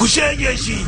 shege shi.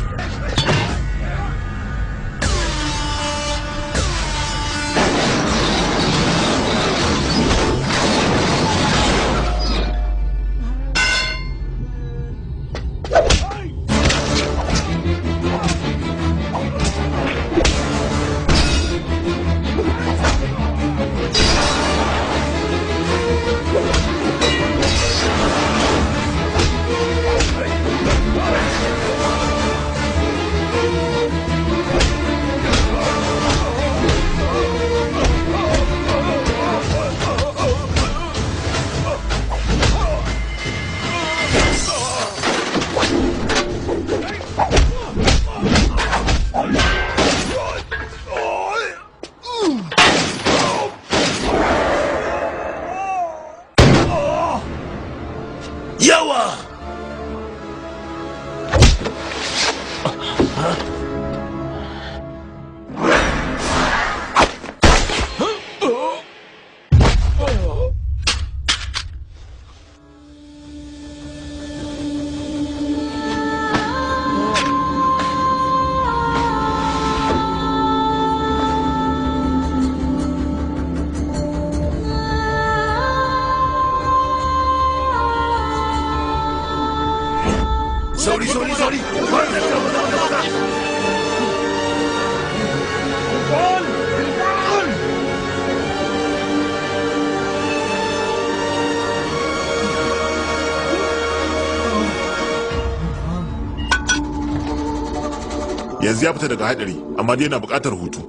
Yanzu ya fita daga hadari, amma dai yana buƙatar hutu.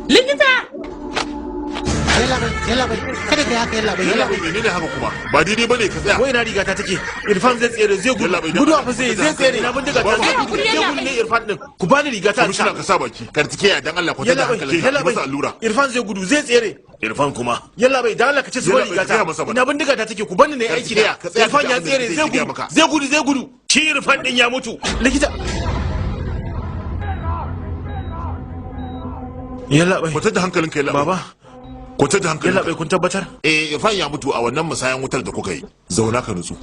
Likita! Yalla bai, kada ka haka yalla bai. Yalla bai, menene haka kuma? Ba daidai bane ka tsaya. Wai na riga ta take. Irfan zai tsere, zai gudu. Gudu a fa zai tsere. Na bindiga ta zai gudu. Zai gudu ne Irfan din. Ku bani riga ta. Komishina ka sa baki. Kartike ya dan Allah kwata da hankali. Yalla bai, masa allura. Irfan zai gudu, zai tsere. Irfan kuma. Yalla bai, dan Allah ka ce su bani riga ta. Na bindiga ta take. Ku bani ne aiki da. Irfan ya tsere, zai gudu. Zai gudu, zai gudu. Shi Irfan din ya mutu. Likita. Yalla bai. Kwata da hankalinka yalla. Baba. Kwata da hankali. Yalla bai kun tabbatar? Irfan ya mutu a wannan musayan wutar da kuka yi. Zauna ka nutsu.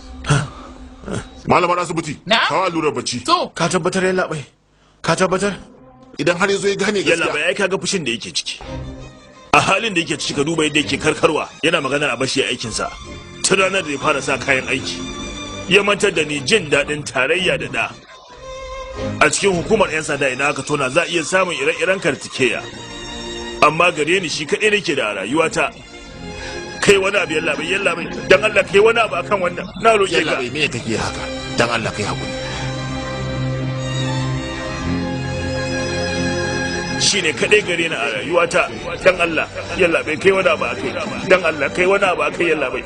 Malamar asibiti. Kawo allurar bacci. To. Ka tabbatar yalla bai. Ka tabbatar? Idan har yazo ya gane gaskiya. Yalla bai ai kaga fushin da yake ciki. A halin da yake ciki ka duba yadda yake karkarwa. Yana maganar a bashi aikin sa. Tun ranar da ya fara sa kayan aiki. Ya mantar da ni jin daɗin tarayya da da. A cikin hukumar 'yan sanda idan aka tona za a iya samun ire-iren kartikeya. Amma gare ni shi kaɗai nake da rayuwata. Kai wani abu yalla bai dan Allah kai wani abu akan wannan na roƙe ka. Yalla bai me kake haka dan Allah kai hakuri. Shi ne kaɗai gare ni a rayuwata dan Allah yalla bai kai wani abu akai dan Allah kai wani abu akai yalla bai.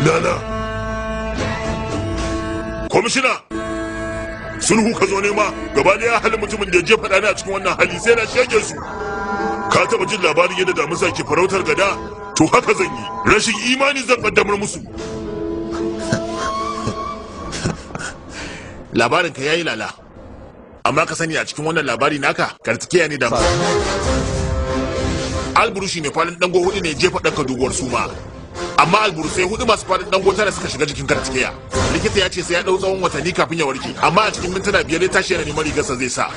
Lala. Komishina. Sulhu ka zo nema gaba daya halin mutumin da ya jefa ɗani a cikin wannan hali sai na shege su. Ka taɓa jin labarin yadda damusa ke farautar gada? To haka zan yi. Rashin imani zan kaddamar musu. Labarin ka yayi lala. Amma ka sani a cikin wannan labari naka kartikeya ne damusa. Alburushi ne falin dango hudu ne jefa ɗanka doguwar suma. Amma alburusai hudu masu faɗin dango tara suka shiga jikin kartikeya. Likita ya ce sai ya ɗau tsawon watanni kafin ya warke, amma a cikin mintuna 5 ya tashi yana neman rigarsa zai sa.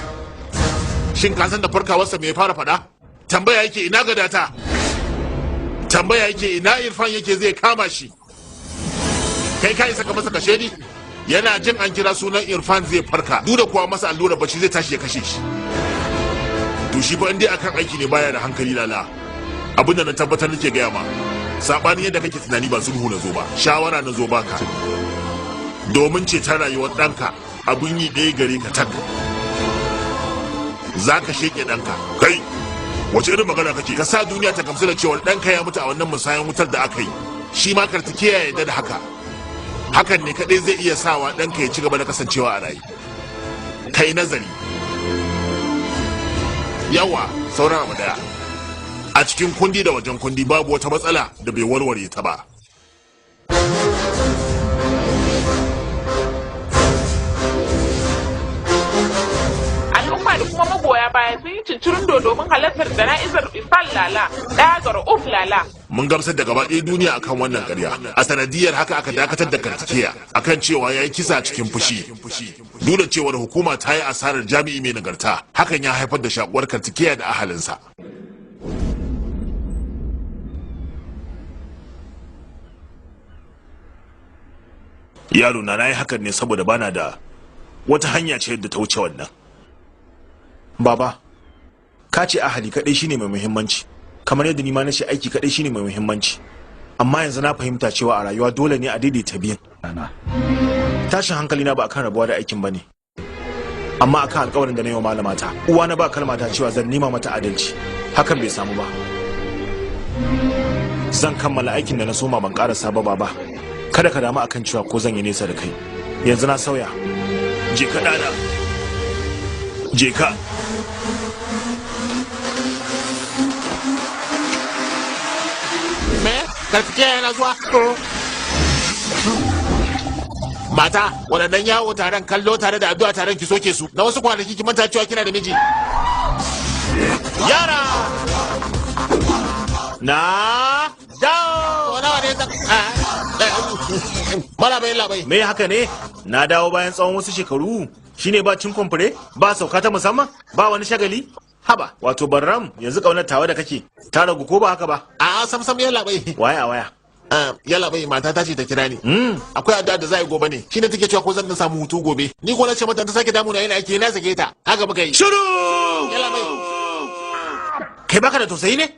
Shin ka san da farkawarsa me ya fara faɗa? Tambaya yake ina gadata. Tambaya yake ina Irfan yake zai kama shi. Kai ka isa ka masa kashe ni? Yana jin an kira sunan Irfan zai farka. Duk da kuwa masa allurar bacci zai tashi ya kashe shi. To shi fa indai akan aiki ne baya da hankali lala. Abinda na tabbatar nake gaya ma. Sabanin yadda kake tunani ba sulhu na zo ba, shawara na zo baka. Domin ce ta rayuwar ɗanka abin yi ɗaya gare ka tak. Za ka sheƙe ɗanka. Kai, wace irin magana kake? Ka sa duniya ta gamsu da cewar ɗanka ya mutu a wannan musayan wutar da aka yi. Shi ma kartike ya yarda da haka. Hakan ne kaɗai zai iya sawa ɗanka ya ci gaba da kasancewa a raye. Kai nazari. Yawa, sauran abu daya. A cikin kundi da wajen kundi babu wata matsala da bai warware ta ba. Al'umma da kuma magoya baya baya sun yi cincirin domin halartar jana'izar Ifal Lala, ɗaya ga Ra'uf Lala. Mun gamsar da gaba ɗaya duniya akan wannan ƙarya. A sanadiyar haka aka dakatar da Kartikeya akan cewa ya yi kisa cikin fushi. Duk da cewar hukuma ta yi asarar jami'i mai nagarta, hakan ya haifar da shakuwar Kartikeya da ahalinsa. Yaro na yi hakan ne saboda bana da wata hanya ce yadda ta wuce wannan. Baba, ka ce ahali kaɗai shine mai muhimmanci, kamar yadda ni ma na ce aiki kaɗai shine mai muhimmanci. Amma yanzu na fahimta cewa a rayuwa dole ne a daidaita biyan. Tashin hankali na ba akan rabuwa da aikin bane, amma akan alƙawarin da na yi wa malamata. Uwa na ba kalmata cewa zan nema mata adalci. Hakan bai samu ba. Zan kammala aikin da na soma ban ƙarasa ba, baba. Kada ka damu akan cewa ko zan yi nesa da kai. Yanzu na sauya. Je ka ɗana. Je ka. Me? Kartikeya yana zuwa? Mata, waɗannan yawo taron kallo tare da addu'a taron ki soke su. Na wasu kwanaki ki manta cewa kina da miji. Yara! Na dawo! Nawa ne ta... Mala bai labai. Me haka ne? Na dawo bayan tsawon wasu shekaru. Shine ba cin kwamfure? Ba sauka ta musamman? Ba wani shagali? Haba, wato Barram, yanzu kaunar tawa da kake. Ta ragu ko ba haka ba? A sam ya labai. Waya waya. Ya labai, mata ta ce ta kira ni. Akwai addu'a da za a yi gobe ne. Shine take cewa ko zan dan samu hutu gobe. Ni ko na ce mata ta sake damu na yana ake na sake ta. Haka muka yi. Shiru! Ya labai. Kai baka da tausayi ne?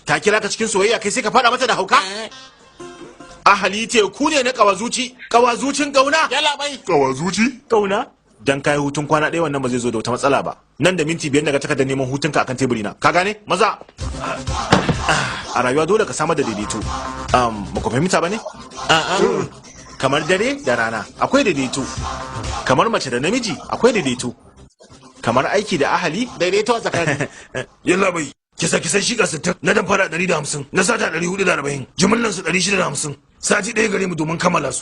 Ta kira ka cikin soyayya kai sai ka fada mata da hauka? Ahali teku ne na kawazuci. Kawazucin kauna? Ya labai. Kawazuci? Kauna? Dan kai hutun kwana ɗaya wannan ba zai zo da wata matsala ba. Nan da minti 5 daga takardar neman hutunka akan teburi na. Ka gane? Maza. A rayuwa dole ka samar da daidaito. Ba ku fahimta ba ne? Kamar dare da rana akwai daidaito. Kamar mace da namiji akwai daidaito. Kamar aiki da ahali daidaito a tsakani. Yalla bai. Kisa shiga 60 na dan fara 150 na sata 440 jimillan su 650 sati ɗaya gare mu domin kammala su.